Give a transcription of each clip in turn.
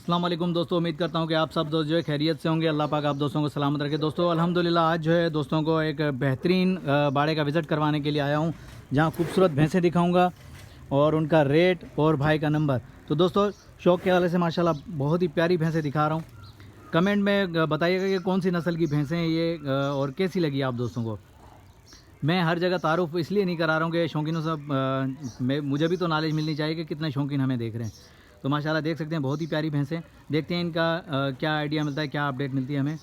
अस्सलाम वालेकुम दोस्तों, उम्मीद करता हूँ कि आप सब दोस्त जो है खैरियत से होंगे। अल्लाह पाक आप दोस्तों को सलामत रखे। दोस्तों अल्हम्दुलिल्लाह आज जो है दोस्तों को एक बेहतरीन बाड़े का विज़िट करवाने के लिए आया हूँ, जहाँ खूबसूरत भैंसें दिखाऊँगा और उनका रेट और भाई का नंबर। तो दोस्तों शौक़ के हवाले से माशाल्लाह बहुत ही प्यारी भैंसें दिखा रहा हूँ। कमेंट में बताइएगा कि कौन सी नस्ल की भैंसें हैं ये और कैसी लगी आप दोस्तों को। मैं हर जगह तारुफ इसलिए नहीं करा रहा हूँ कि शौकीनों से मुझे भी तो नॉलेज मिलनी चाहिए कि कितने शौकीन हमें देख रहे हैं। तो माशाल्लाह देख सकते हैं बहुत ही प्यारी भैंसें। देखते हैं इनका क्या आइडिया मिलता है, क्या अपडेट मिलती है हमें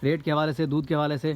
रेट के हवाले से, दूध के हवाले से।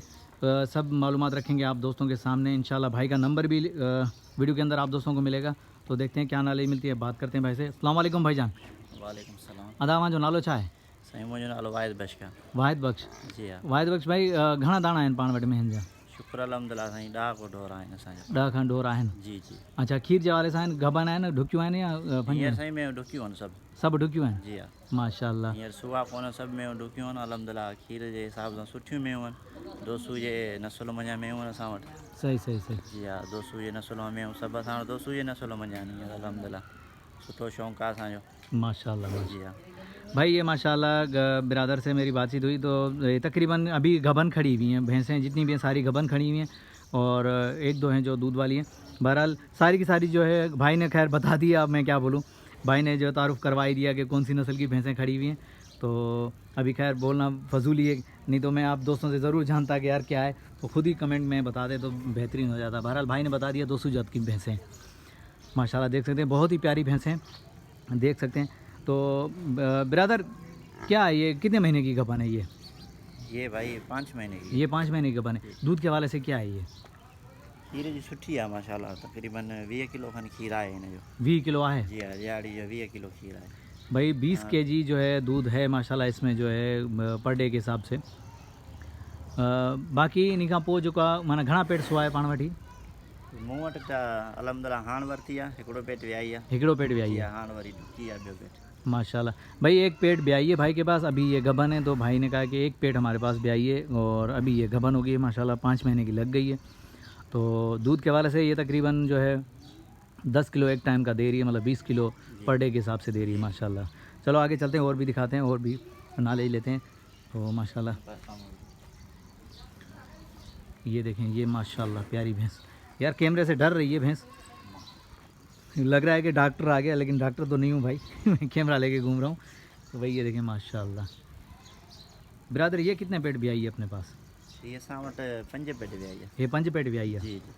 सब मालूमात रखेंगे आप दोस्तों के सामने इंशाल्लाह। भाई का नंबर भी वीडियो के अंदर आप दोस्तों को मिलेगा। तो देखते हैं क्या नॉलेज मिलती है, बात करते हैं भाई से। अस्सलाम वालेकुम भाईजान। वालेकुम सलाम। अदा जो नालो छा है? साईं मुंहिंजो नालो वाहिद बख्श का। वाहिद बख्श। जी हाँ। वाहिद बख्श भाई घणा दाणा आहिनि पाण वटि मेंहनि जा? शुक्र अलहमदिल्ला साईं 10 को ढोर आहिनि असांजा। 10 खनि ढोर आहिनि। जी जी। अच्छा, खीर जे हवाले सां आहिनि, गबन आहिनि, ढुकियूं आहिनि या हींअर साईं में ढुकियूं आहिनि सभु। सभु ढुकियूं आहिनि? जी हाँ। माशाल्लाह। हींअर सुहा कोन, सभु में ढुकियूं आहिनि अलहमदिल्ला। खीर जे हिसाब सां सुठियूं मेयूं आहिनि। दोसू जे नसुल मंझां मेयूं आहिनि असां वटि। सही सही सही। जी हा, दोसू जे नसुल में मेयूं सभु असां वटि दोसू जे नसुल मंझां आहिनि हींअर अलहमदिल्ला। सुठो शौक़ु आहे असांजो। माशाल्लाह। जी हाँ। भाई ये माशाल्लाह बिरादर से मेरी बातचीत हुई तो ये तकरीबन अभी गबन खड़ी हुई हैं भैंसें, जितनी भी हैं सारी गबन खड़ी हुई हैं और एक दो हैं जो दूध वाली हैं। बहरहाल सारी की सारी जो है भाई ने खैर बता दिया, अब मैं क्या बोलूँ। भाई ने जो तारुफ करवा ही दिया कि कौन सी नस्ल की भैंसें खड़ी हुई हैं। तो अभी खैर बोलना फजूल है, नहीं तो मैं आप दोस्तों से ज़रूर जानता कि यार क्या है, तो खुद ही कमेंट में बता दे तो बेहतरीन हो जाता। बहरहाल भाई ने बता दिया 200 जात की भैंसें माशाल्लाह। देख सकते हैं बहुत ही प्यारी भैंसें देख सकते हैं। तो ब्रदर क्या है ये, कितने महीने की गबन है ये भाई 5 महीने की। ये 5 महीने की गबन है। दूध के हवाले से क्या है ये? खीर जी सुठी आहे माशाल्लाह। तकरीबन 20 किलो खनि खीर आहे हिन जो। 20 किलो आहे? जी हाँ, दिहाड़ी जो 20 किलो खीर आहे भाई। 20 केजी जो है दूध है माशाल्लाह इसमें जो है पर डे के हिसाब से। बाक़ी इन खां पोइ जेको आहे माना घणा पेट सुआ आहे पाण वटि? मूं वटि त अलहमदिल्ला हाणे वरिती आहे, हिकिड़ो पेट वियाई आहे। हिकिड़ो पेट वियाई है हाणे वरी ढुकी आहे ॿियो पेट। माशाल्लाह। भाई एक पेट ब्याई है भाई के पास, अभी ये गबन है। तो भाई ने कहा कि एक पेट हमारे पास ब्याई है और अभी ये गबन हो गई है माशाल्लाह, 5 महीने की लग गई है। तो दूध के हवाले से ये तकरीबन जो है 10 किलो एक टाइम का दे रही है, मतलब 20 किलो पर डे के हिसाब से दे रही है माशाल्लाह। चलो आगे चलते हैं और भी दिखाते हैं और भी नॉलेज लेते हैं। तो माशाल्लाह ये देखें, ये माशाल्लाह प्यारी भैंस। यार कैमरे से डर रही है भैंस, लग रहा है कि डॉक्टर आ गया, लेकिन डॉक्टर तो नहीं हूँ भाई मैं कैमरा लेके घूम रहा हूँ। तो भाई ये देखें माशाल्लाह। ब्रदर ये कितने पेट भी आई है अपने पास? ये असां वटि 5 पेट वियाई आहे। ये 5 पेट भी आई है? जी जी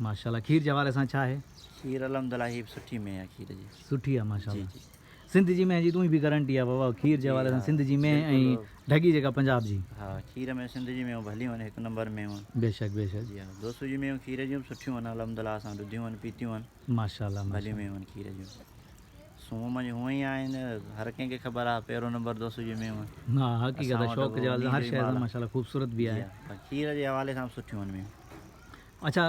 माशाल्लाह। खीर जे हवाले सां छा है? खीर अलहमदिल्ला ही सुठी में आहे खीर जी। सुठी है जी माशाल्लाह। जी। सिंध जी में जी तू भी गारंटी आहे बाबा खीर जे हवाले सां? सिंध जी में ऐं ढगी जेका पंजाब जी? हा, खीर में सिंध जी में भलियूं आहिनि, 1 नंबर में आहिनि। बेशक बेशक। जी हा, दोसू जी में खीर जूं सुठियूं आहिनि अलहमदिल्ला। असां ॾुधियूं आहिनि, पीतियूं आहिनि, माशाल्लाह भलियूं माशाल्लाह। में आहिनि खीर जूं। सूंह में हूअं ई आहिनि, हर कंहिंखे ख़बर आहे पहिरों नंबर दोसू जी में आहिनि। हाँ हकीकत असां है, वटि शौक़ जे हवाले सां हर उन्ही शइ जो सां माल आहे। माशाल्लाह खूबसूरत भी जी आहे। हा, खीर जे हवाले सां सुठियूं आहिनि मेयूं। अच्छा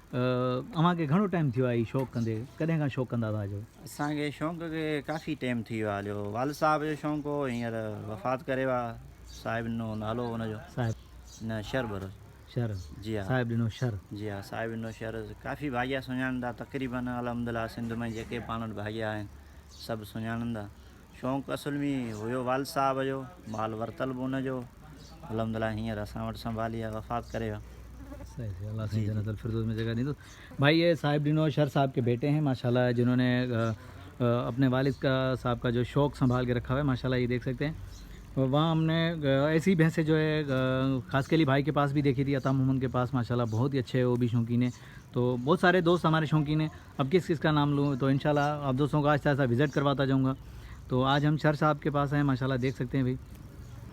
अव्हांखे घणो टाइम थियो आहे शौक़ु कंदे, कॾहिं खां शौक़ु कंदा था जो? असांखे शौक़ु खे काफ़ी टाइम थी वियो आहे। हलियो वाल साहब जो शौक़ु हो, हींअर वफ़ात करे विया। साहिब नो नालो हुनजो साहिब न शर भरो। शर? जी हा। साहिब ॾिनो शर? जी हा, साहिब नो शर। काफ़ी भाइया सुञाणंदा तक़रीबन अलहमदिल्ला। सिंध में जेके पाण वटि भाइया आहिनि सभु सुञाणंदा। शौक़ु असुल में हुयो वाल साहब जो, माल वरितल बि हुनजो अलहमदिल्ला। हींअर असां वटि संभाली आहे, वफ़ात करे विया। सही सही, अल्लाह सही जन्नत अल फिरदौस में जगह दी। तो भाई ये साहिब डिनो शर साहब के बेटे हैं माशाल्लाह, जिन्होंने अपने वालिद का साहब का जो शौक़ संभाल के रखा हुआ है माशाल्लाह। ये देख सकते हैं। वहाँ हमने ऐसी भैंसें जो है ख़ास के लिए भाई के पास भी देखी थी, अता मोहम्मद के पास माशाल्लाह। बहुत ही अच्छे है, वो भी शौकीन है। तो बहुत सारे दोस्त हमारे शौकीन हैं। अब किस किस का नाम लूँ, तो इंशाल्लाह आप दोस्तों को आहिस्ता आहिस्ता विज़िट करवाता जाऊँगा। तो आज हम शर साहब के पास हैं माशाल्लाह। देख सकते हैं भाई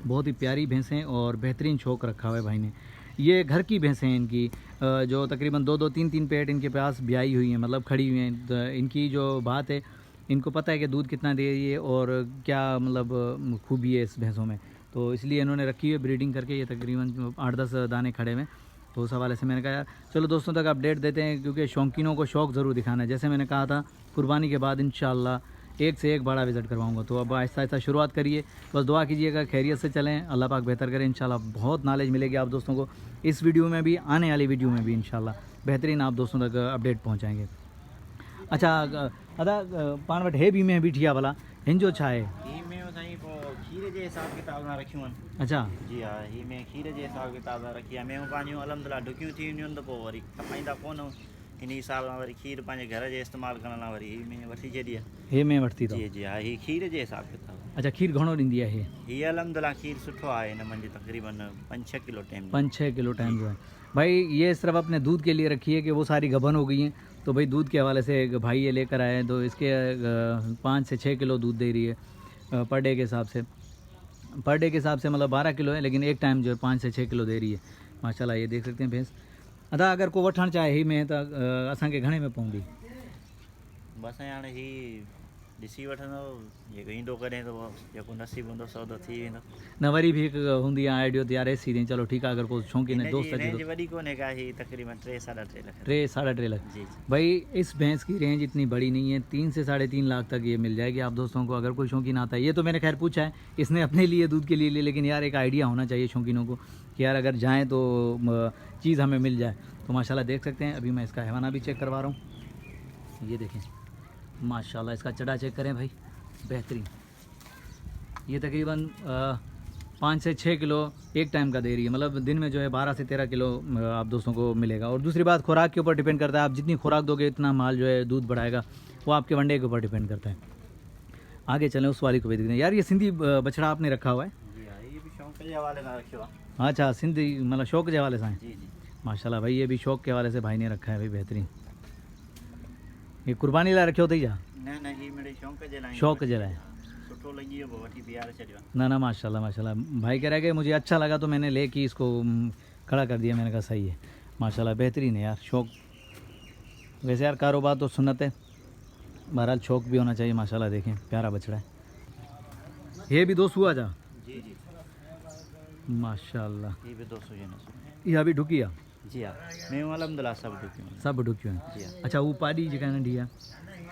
बहुत ही प्यारी भैंसें और बेहतरीन शौक़ रखा हुआ है भाई ने। ये घर की भैंसें हैं इनकी, जो तकरीबन 2-2 3-3 पेट इनके पास ब्याई हुई हैं, मतलब खड़ी हुई हैं। तो इनकी जो बात है, इनको पता है कि दूध कितना दे रही है और क्या मतलब खूबी है इस भैंसों में, तो इसलिए इन्होंने रखी है ब्रीडिंग करके। ये तकरीबन 8-10 दाने खड़े हुए। तो उस हवाले से मैंने कहा यार चलो दोस्तों तक अपडेट देते हैं, क्योंकि शौकीनों को शौक़ ज़रूर दिखाना है। जैसे मैंने कहा था कुर्बानी के बाद इंशाल्लाह एक से एक बड़ा विज़िट करवाऊंगा। तो अब आहिस्ता आहिस्ता शुरुआत करिए, बस दुआ कीजिएगा खैरियत से चलें, अल्लाह पाक बेहतर करें इंशाल्लाह। बहुत नॉलेज मिलेगी आप दोस्तों को इस वीडियो में भी, आने वाली वीडियो में भी इंशाल्लाह बेहतरीन आप दोस्तों तक अपडेट पहुँचाएँगे। अच्छा अदा पाण वटि हे बि में बीठी आहे भला, हिन जो छा आहे? ही में साईं साईं पोइ खीर जे हिसाब किताब सां रखियूं आहिनि। अच्छा जी हा, ही में खीर जे हिसाब किताब सां रखी आहे। मेहूं पंहिंजूं अलहमदिल्ला ढुकियूं थी वेंदियूं आहिनि त पोइ वरी खपाईंदा कोन, इन हिसाब सां वरी खीर पंहिंजे घर जे इस्तेमालु करण लाइ वरी ही में वठी छॾी आहे। हे में वरिती अथव? जी जी हा, ही खीर जे हिसाब किताब। अच्छा खीर घणो ॾींदी आहे हे? हीअ अलहमदिल्ला खीर सुठो आहे, हिन मुंहिंजी तक़रीबन 5-6 किलो टाइम। 5-6 किलो टाइम जो है भाई। ये सिर्फ अपने दूध के लिए रखी है कि वो सारी गबन हो गई हैं, तो भाई दूध के हवाले से एक भाई ये लेकर आए हैं, तो इसके 5 से 6 किलो दूध दे रही है पर डे के हिसाब से। पर डे के हिसाब से मतलब 12 किलो है, लेकिन एक टाइम जो है 5 से 6 किलो दे रही है माशाल्लाह। ये देख सकते हैं भैंस। अदा अगर को वठण चाहे ही में तो असांखे घणे में पवंदी? बसि हाणे ही ॾिसी वठंदो, जेको ईंदो कॾहिं तो जेको नसीबु हूंदो सौदो थी वेंदो। न वरी भी हिकु हूंदी आहे आइडियो त यार एसी ॾेई, चलो ठीकु आहे, अगर कोई शौक़ीन है दोस्त अचे रेंज तो वॾी कोन्हे का, ही तक़रीबन 3-3.5 लाख। 3-3.5 लाख। जी भाई इस भैंस की रेंज इतनी बड़ी नहीं है, 3 से 3.5 लाख तक ये मिल जाएगी आप दोस्तों को, अगर कोई शौकीन आता है। ये तो मैंने खैर पूछा है, इसने अपने लिए दूध के लिए लिए, लेकिन यार एक आइडिया होना चाहिए शौकीनों को कि यार अगर जाएँ तो चीज़ हमें मिल जाए। तो माशाल्लाह देख सकते हैं। अभी मैं इसका हैवाना भी चेक करवा रहा हूँ। ये देखें माशाल्लाह, इसका चढ़ा चेक करें भाई, बेहतरीन। ये तकरीबन 5 से 6 किलो एक टाइम का दे रही है, मतलब दिन में जो है 12 से 13 किलो आप दोस्तों को मिलेगा। और दूसरी बात खुराक के ऊपर डिपेंड करता है, आप जितनी खुराक दोगे इतना माल जो है दूध बढ़ाएगा, वो आपके वनडे के ऊपर डिपेंड करता है। आगे चलें उस वाली को भी देखते हैं। यार ये सिंधी बछड़ा आपने रखा हुआ है? जी हाँ, ये भी शौक़ के हवाले सां रखियो आहे। अच्छा सिंधी मतलब शौक़ के हवाले से है? जी जी माशाल्लाह भाई, ये भी शौक़ के हवाले से भाई ने रखा है भाई, बेहतरीन। ये कुर्बानी लाइ रखियो अथई छा? न न, ही मेरे शौक़ जे लाइ। शौक़ जे लाइ? सुठो लॻी वियो पोइ वठी बिहारे छॾियो। ना ना माशाल्लाह माशाल्लाह। भाई कह रहा है कि मुझे अच्छा लगा तो मैंने लेके इसको खड़ा कर दिया। मैंने कहा सही है माशाल्लाह, बेहतरीन है यार शौक़। वैसे यार कारोबार तो सुन्नत है, बहरहाल शौक़ भी होना चाहिए माशाल्लाह। देखें प्यारा बछड़ा है। ये भी 200 आ जा? जी जी माशाल्लाह। ये भी 200 जे न। ये अभी ढुकी आहे? जी हाँ, मैं अलहमदिल्ला सब ढुकियूं आहिनि। सब ढुकियूं जी आहिनि। हाँ। अच्छा वो पाड़ी जेका नंढी आहे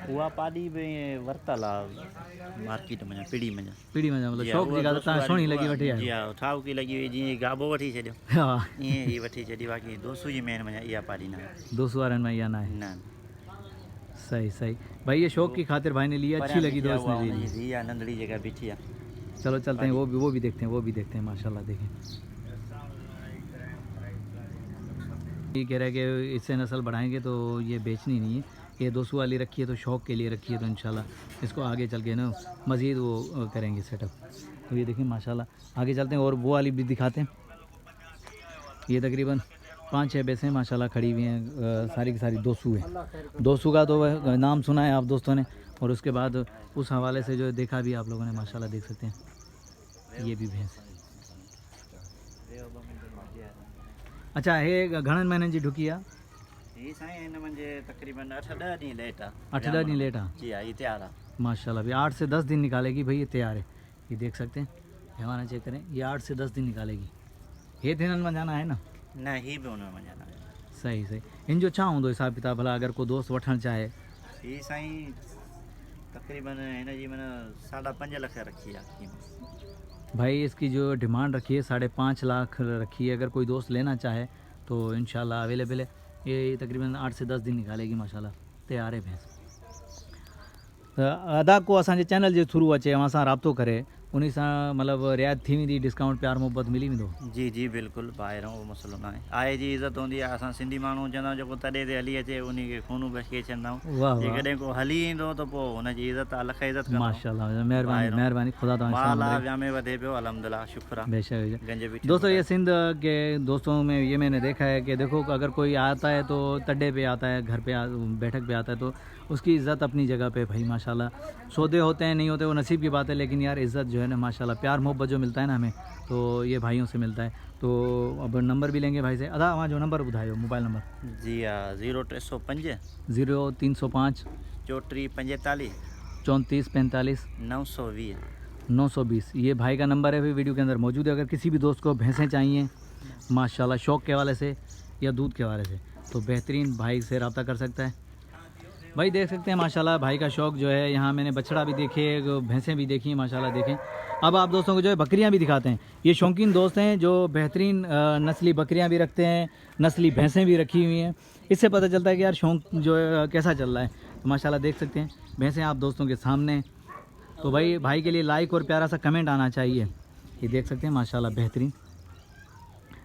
उहा पाड़ी में वरितल आहे मार्केट में, पीड़ी में। पीड़ी में मतलब जी हाँ, शौक़ जी ॻाल्हि तव्हां सुहिणी लॻी वठी जी आहियो। हाँ, ठाउकी लॻी हुई, जीअं गाबो वठी छॾियो हा ईअं ही वठी छॾी। बाक़ी 200 जी मेन में इहा पाड़ी न आहे। 200 वारनि में इहा न आहे? न सही सही भाई, ये शौक़ की खातिर भाई ने लिया, अच्छी लगी तो इसने ले ली। धी आहे नंढड़ी जगह बीठी आहे। चलो चलते हैं, वो भी देखते हैं, वो भी देखते हैं माशाल्लाह। देखें ये कह रहा है कि इससे नस्ल बढ़ाएंगे तो ये बेचनी नहीं है, ये 200 वाली रखी है तो शौक़ के लिए रखी है, तो इंशाल्लाह इसको आगे चल के ना मज़ीद वो करेंगे सेटअप। तो ये देखिए माशाल्लाह, आगे चलते हैं और वो वाली भी दिखाते हैं। ये तकरीबन 5-6 भैंसें माशाल्लाह खड़ी हुई हैं, सारी की सारी 200 है। 200 का तो नाम सुना है आप दोस्तों ने, और उसके बाद उस हवाले से जो देखा भी आप लोगों ने माशाल्लाह। देख सकते हैं ये भी भैंस। अच्छा हे घणनि महीननि जी ढुकी आहे? ही साईं हिन मुंहिंजे तक़रीबन 8-10 ॾींहं लेट आहे। 8-10 ॾींहं लेट आहे? जी हाँ, ये तैयार आहे माशाल्लाह भाई 8 से 10 दिन निकालेगी भाई, ये तैयार है। ये देख सकते हैं, हैवाना चेक करें, ये 8 से 10 दिन निकालेगी। हे थिननि में जाना है ना? न, ही बि हुन में जाना आहे। सही सही। इन जो छा हूंदो हिसाब किताब, भला अगर को दोस्त वठणु चाहे? ही साईं तक़रीबन हिन जी माना 5.5 लाख रखी आहे क़ीमत। भाई इसकी जो डिमांड रखी है 5.5 लाख रखी है। अगर कोई दोस्त लेना चाहे तो इंशाल्लाह अवेलेबल है। ये तकरीबन 8 से 10 दिन निकालेगी माशाल्लाह, तैयार है भैंस। अदा को असांजे चैनल जे थ्रू अचे, अवां सां राब्तो करे, उन सां मतिलबु रियायत थी वेंदी, डिस्काउंट प्यार मोहब्बत मिली वेंदो? जी जी बिल्कुलु, ॿाहिरों उहो मसइलो न आहे। आहे जी इज़त हूंदी आहे। असां सिंधी माण्हू चवंदा आहियूं जेको तॾहिं ते हली अचे उन खे खून बख़्शे चवंदा आहियूं। वाह जे वाह कॾहिं को हली ईंदो त पोइ हुनजी इज़त अलॻि इज़त कंदा माशाल्लाह, महिरबानी महिरबानी, खुदा माल तव्हां विया में वधे पियो, अलहमदिल्ला शुक्र आहे। बेशक। गंज बि दोस्तों ये सिंध के दोस्तों में ये मैंने देखा है कि देखो अगर कोई आता है तो तड्डे पे आता है, घर पे बैठक पे आता है, तो उसकी इज़्ज़त अपनी जगह पे भाई माशाल्लाह। सौदे होते हैं नहीं होते वो नसीब की बात है, लेकिन यार इज़्ज़त जो है ना माशाल्लाह, प्यार मोहब्बत जो मिलता है ना हमें, तो ये भाइयों से मिलता है। तो अब नंबर भी लेंगे भाई से। अदा वहाँ जो नंबर ॿुधायो, मोबाइल नंबर? जी हाँ, 0305 0305 3445 3445 920 920। ये भाई का नंबर है, भी वीडियो के अंदर मौजूद है। अगर किसी भी दोस्त को भैंसें चाहिए माशाल्लाह शौक़ के हवाले से या दूध के हवाले से, तो बेहतरीन भाई से रब्ता कर सकता है। भाई देख सकते हैं माशाल्लाह भाई का शौक़ जो है। यहाँ मैंने बछड़ा भी देखे, भैंसें भी देखी माशाल्लाह। देखें अब आप दोस्तों को जो है बकरियाँ भी दिखाते हैं। ये शौकीन दोस्त हैं जो बेहतरीन नस्ली बकरियाँ भी रखते हैं, नस्ली भैंसें भी रखी हुई हैं। इससे पता चलता है कि यार शौक़ जो है कैसा चल रहा है। तो माशाल्लाह देख सकते हैं भैंसें आप दोस्तों के सामने। तो भाई भाई के लिए लाइक और प्यारा सा कमेंट आना चाहिए। ये देख सकते हैं माशाल्लाह बेहतरीन।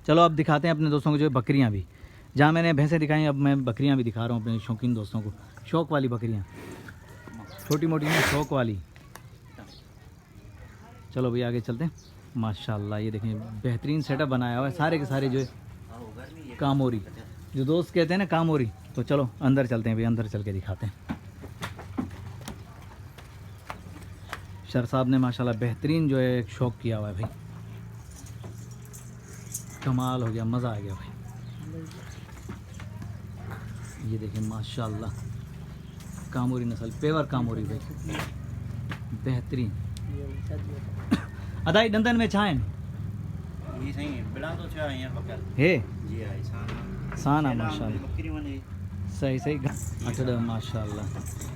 चलो अब दिखाते हैं अपने दोस्तों को जो बकरियां भी, जहाँ मैंने भैंसें दिखाई अब मैं बकरियां भी दिखा रहा हूँ अपने शौकीन दोस्तों को। शौक वाली बकरियां, छोटी मोटी नहीं, शौक वाली। चलो भाई आगे चलते हैं। माशाल्लाह ये देखें बेहतरीन सेटअप बनाया हुआ है, सारे के सारे जो है कामोरी, जो दोस्त कहते हैं ना कामोरी। तो चलो अंदर चलते हैं भाई, अंदर चल के दिखाते हैं। शर साहब ने माशाल्लाह बेहतरीन जो है शौक किया हुआ है भाई, कमाल हो गया, मज़ा आ गया भाई। ये देखें माशाल्लाह कामोरी नस्ल, पेवर कामोरी भाई, बेहतरीन। अदाई दंदन में छाएं ये सही है, बिना तो छा यहाँ पकड़ हे जी आई साना साना माशाल्लाह, बकरी बने सही सही अठड़ माशाल्लाह।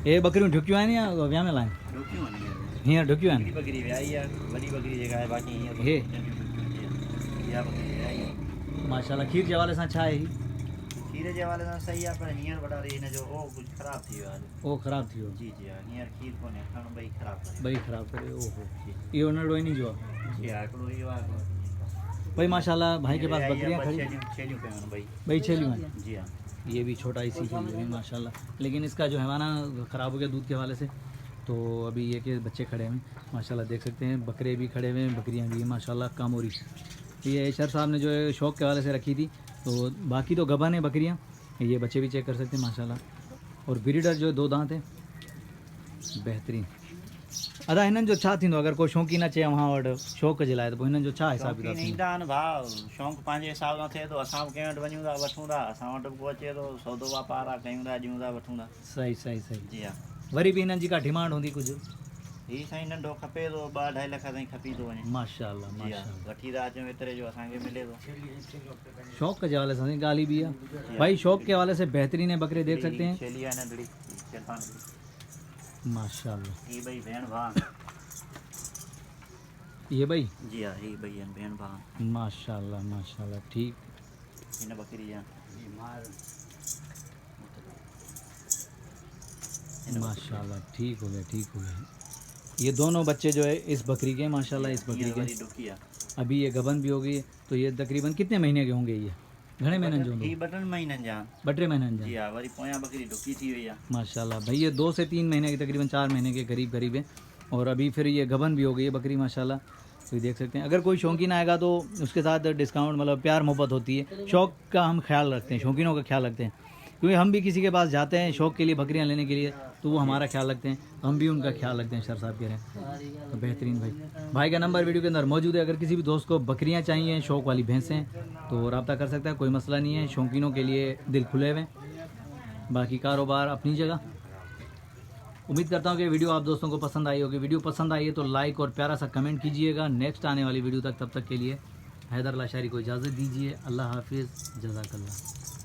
ये बकरियों ढुकियो आहिनि या व्याह में लाइन? रोकियो नहीं हींअर ढुकियो आहिनि? बकरी व्याही है, बड़ी बकरी जगह है, बाकी यहाँ हे या बकरी व्याही है। माशाल्लाह। खीर जे हवाले सां छा आहे ही? खीर जे हवाले सां सही आहे, पर हींअर वॾा रे हिन जो ओ कुझु ख़राबु थी वियो आहे। ओ ख़राब थी वियो? जी जी हा, हींअर खीर कोन्हे, खण ॿई ख़राबु करे। ॿई ख़राब करे, ओहो इहो नंढो ई नहीं जो आहे। जी हा, हिकिड़ो इहो आहे। भाई माशाल्लाह भाई के पास बकरियां खड़ी, छेलियूं पियूं आहिनि ॿई। ॿई छेलियूं हैं। जी हाँ ये भी छोटा इसी की ये भी माशाल्लाह, लेकिन इसका जो है ना ख़राब हो गया दूध के हवाले से। तो अभी ये के बच्चे खड़े हैं माशाल्लाह, देख सकते हैं बकरे भी खड़े हुए हैं, बकरियां भी हैं माशाल्लाह कामोरी। ये शर साहब ने जो है शौक के हवाले से रखी थी, तो बाकी तो गबन है बकरियां। ये बच्चे भी चेक कर सकते हैं माशाल्लाह। और ब्रीडर जो है 2 दांत है, बेहतरीन। अदा हिननि जो छा थींदो अगर कोई शौक़ीन अचे वहाँ वटि शौक़ जे लाइ, त पोइ हिननि जो छा हिसाब किताब शौक़ीन थींदो? ईंदा आहिनि भाउ, शौक़ु पंहिंजे हिसाब सां थिए थो। असां बि कंहिं वटि वञूं था वठूं था, असां वटि बि को अचे थो, सौदो वापार आहे, कयूं था, ॾियूं था, वठूं था। सही सही सही। जी हा, वरी बि हिननि जी का डिमांड हूंदी कुझु? हीअ साईं नंढो खपे थो, 2-2.5 लख ताईं खपी थो वञे। माशाल्लाह जी हा, माशाल्लाह। वठी था अचूं एतिरे जो असांखे मिले थो। शौक़ के हवाले से गाली भी है भाई, शौक़ के हवाले से बेहतरीन है बकरे, देख सकते हैं छेली आहे नंढड़ी चेतान, माशाल्लाह। ही ॿई भेण भाउ। ये भाई जी हा, ही ॿई आहिनि भेण भाउ। माशाल्लाह माशाल्लाह ठीक। हिन बकरी जा माशाल्लाह ठीक हो गया, ठीक हो गया। ये दोनों बच्चे जो है इस बकरी के माशाल्लाह, इस बकरी के डुकी आहे। अभी ये गबन भी हो गई है। तो ये तकरीबन कितने महीने के होंगे ये? घणे महीननि जो हूंदो? ही 2 महीननि जा। 2-3 महीननि जी जा हा, वरी पोयां बकरी डुकी थी वई आहे। माशाल्लाह भाई। ये 2 से 3 महीने के, तकरीबन 4 महीने के करीब करीब है। और अभी फिर ये गबन भी हो गई है बकरी माशाल्लाह। तो ये देख सकते हैं, अगर कोई शौकीन आएगा तो उसके साथ डिस्काउंट, मतलब प्यार मोहब्बत होती है। शौक़ का हम ख्याल रखते हैं, शौकीनों का ख्याल रखते हैं, क्योंकि हम भी किसी के पास जाते हैं शौक़ के लिए बकरियां लेने के लिए, तो वो हमारा ख्याल रखते हैं, हम भी उनका ख्याल रखते हैं। शर साहब कह रहे हैं तो बेहतरीन भाई। भाई का नंबर वीडियो के अंदर मौजूद है, अगर किसी भी दोस्त को बकरियां चाहिए, शौक़ वाली भैंसें, तो रब्ता कर सकता है, कोई मसला नहीं है। शौकीनों के लिए दिल खुले हुए, बाकी कारोबार अपनी जगह। उम्मीद करता हूँ कि वीडियो आप दोस्तों को पसंद आई होगी। वीडियो पसंद आई है तो लाइक और प्यारा सा कमेंट कीजिएगा। नेक्स्ट आने वाली वीडियो तक, तब तक के लिए हैदर लाशारी को इजाज़त दीजिए। अल्लाह हाफिज़, जज़ाकल्लाह।